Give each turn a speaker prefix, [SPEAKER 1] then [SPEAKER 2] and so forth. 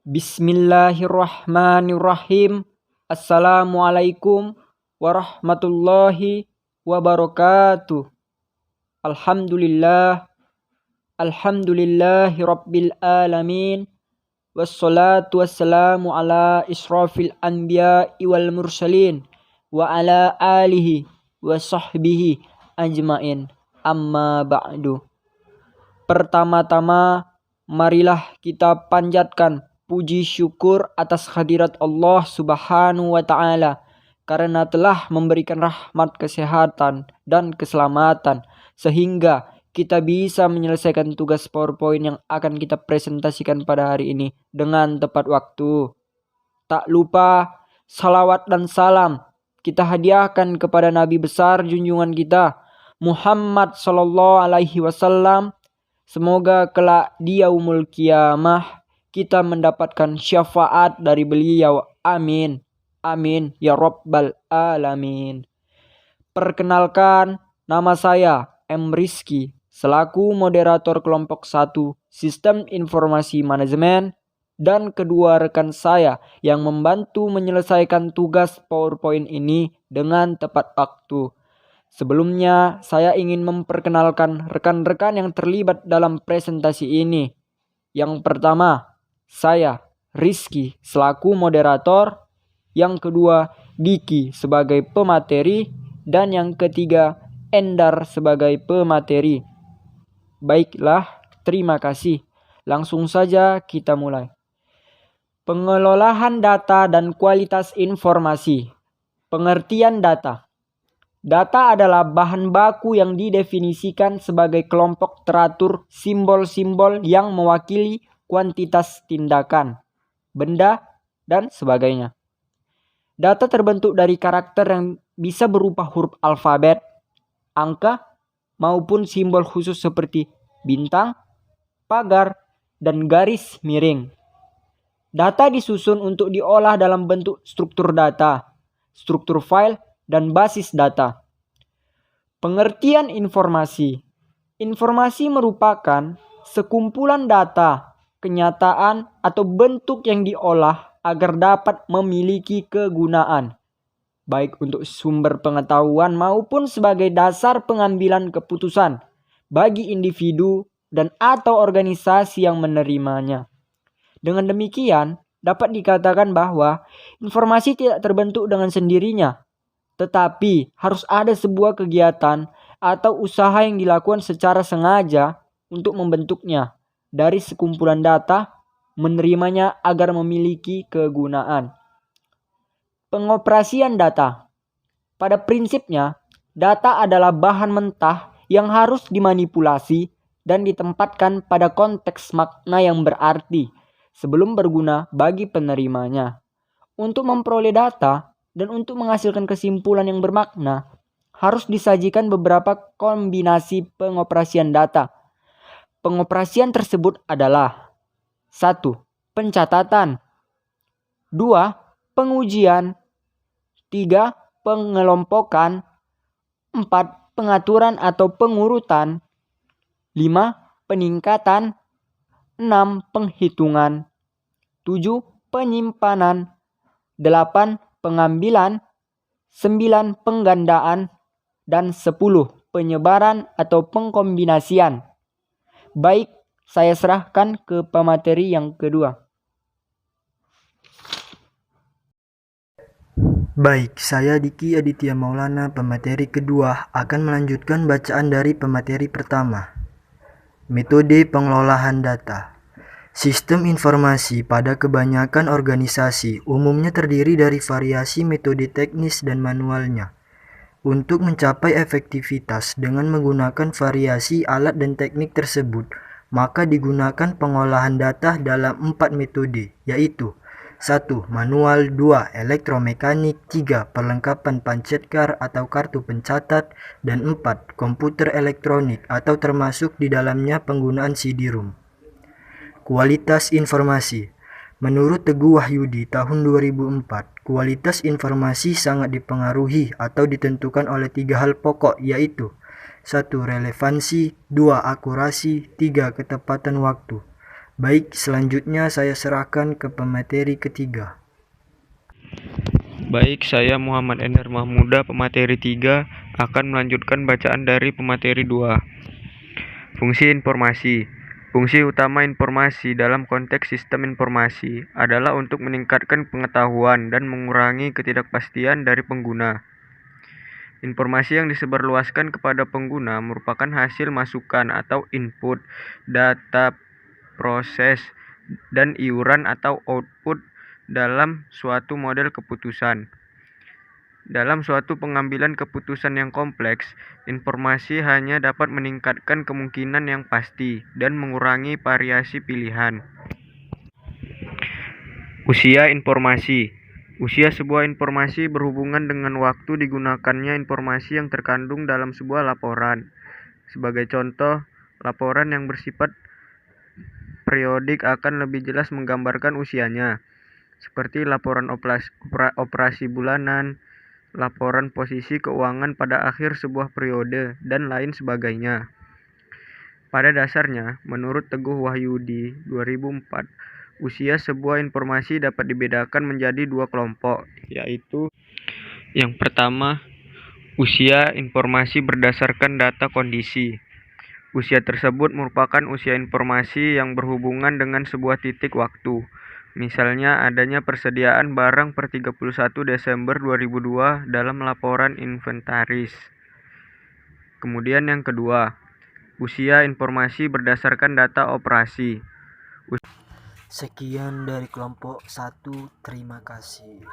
[SPEAKER 1] Bismillahirrahmanirrahim. Assalamualaikum warahmatullahi wabarakatuh. Alhamdulillah. Alhamdulillahi rabbil alamin. Wassalatu wassalamu ala israfil anbiya'i wal mursalin wa ala alihi wa sahbihi ajmain. Amma ba'du. Pertama-tama, marilah kita panjatkan puji syukur atas hadirat Allah Subhanahu wa Ta'ala karena telah memberikan rahmat kesehatan dan keselamatan sehingga kita bisa menyelesaikan tugas PowerPoint yang akan kita presentasikan pada hari ini dengan tepat waktu. Tak lupa salawat dan salam kita hadiahkan kepada Nabi besar junjungan kita Muhammad sallallahu alaihi wasallam. Semoga kelak di yaumul qiyamah kita mendapatkan syafaat dari beliau. Amin. Amin. Ya Rabbal Alamin. Perkenalkan, nama saya M. Rizky, selaku moderator kelompok 1 Sistem Informasi Manajemen, dan kedua rekan saya yang membantu menyelesaikan tugas PowerPoint ini dengan tepat waktu. Sebelumnya, saya ingin memperkenalkan rekan-rekan yang terlibat dalam presentasi ini. Yang pertama, saya, Rizky, selaku moderator. Yang kedua, Diki sebagai pemateri. Dan yang ketiga, Endar sebagai pemateri. Baiklah, terima kasih. Langsung saja kita mulai. Pengelolaan data dan kualitas informasi. Pengertian data. Data adalah bahan baku yang didefinisikan sebagai kelompok teratur simbol-simbol yang mewakili kuantitas tindakan, benda, dan sebagainya. Data terbentuk dari karakter yang bisa berupa huruf alfabet, angka, maupun simbol khusus seperti bintang, pagar, dan garis miring. Data disusun untuk diolah dalam bentuk struktur data, struktur file, dan basis data. Pengertian informasi. Informasi merupakan sekumpulan data, kenyataan, atau bentuk yang diolah agar dapat memiliki kegunaan, baik untuk sumber pengetahuan maupun sebagai dasar pengambilan keputusan bagi individu dan atau organisasi yang menerimanya. Dengan demikian, dapat dikatakan bahwa informasi tidak terbentuk dengan sendirinya, tetapi harus ada sebuah kegiatan atau usaha yang dilakukan secara sengaja untuk membentuknya dari sekumpulan data, menerimanya agar memiliki kegunaan. Pengoperasian data. Pada prinsipnya, data adalah bahan mentah yang harus dimanipulasi dan ditempatkan pada konteks makna yang berarti sebelum berguna bagi penerimanya. Untuk memperoleh data dan untuk menghasilkan kesimpulan yang bermakna, harus disajikan beberapa kombinasi pengoperasian data. Pengoperasian tersebut adalah 1. Pencatatan, 2. Pengujian, 3. Pengelompokan, 4. Pengaturan atau pengurutan, 5. Peningkatan, 6. Penghitungan, 7. Penyimpanan, 8. Pengambilan, 9. Penggandaan, dan 10. Penyebaran atau pengkombinasian. Baik, saya serahkan ke pemateri yang kedua.
[SPEAKER 2] Baik, saya Diki Aditya Maulana, pemateri kedua, akan melanjutkan bacaan dari pemateri pertama. Metode pengelolaan data. Sistem informasi pada kebanyakan organisasi umumnya terdiri dari variasi metode teknis dan manualnya. Untuk mencapai efektivitas dengan menggunakan variasi alat dan teknik tersebut, maka digunakan pengolahan data dalam 4 metode, yaitu 1. Manual, 2. Elektromekanik, 3. Perlengkapan pancetkar atau kartu pencatat, dan 4. Komputer elektronik atau termasuk di dalamnya penggunaan CD-ROM. Kualitas informasi. Menurut Teguh Wahyudi tahun 2004, kualitas informasi sangat dipengaruhi atau ditentukan oleh 3 hal pokok, yaitu 1. Relevansi, 2. Akurasi, 3. Ketepatan waktu. Baik, selanjutnya saya serahkan ke pemateri ketiga.
[SPEAKER 3] Baik, saya Muhammad Ender Mahmuda, pemateri 3, akan melanjutkan bacaan dari pemateri 2. Fungsi informasi. Fungsi utama informasi dalam konteks sistem informasi adalah untuk meningkatkan pengetahuan dan mengurangi ketidakpastian dari pengguna. Informasi yang disebarluaskan kepada pengguna merupakan hasil masukan atau input, data, proses, dan iuran atau output dalam suatu model keputusan. Dalam suatu pengambilan keputusan yang kompleks, informasi hanya dapat meningkatkan kemungkinan yang pasti dan mengurangi variasi pilihan. Usia informasi. Usia sebuah informasi berhubungan dengan waktu digunakannya informasi yang terkandung dalam sebuah laporan. Sebagai contoh, laporan yang bersifat periodik akan lebih jelas menggambarkan usianya, seperti laporan operasi bulanan, laporan posisi keuangan pada akhir sebuah periode, dan lain sebagainya. Pada dasarnya, menurut Teguh Wahyudi 2004, usia sebuah informasi dapat dibedakan menjadi dua kelompok, yaitu yang pertama, usia informasi berdasarkan data kondisi. Usia tersebut merupakan usia informasi yang berhubungan dengan sebuah titik waktu. Misalnya adanya persediaan barang per 31 Desember 2002 dalam laporan inventaris. Kemudian yang kedua, usia informasi berdasarkan data operasi.
[SPEAKER 2] Sekian dari kelompok 1, terima kasih.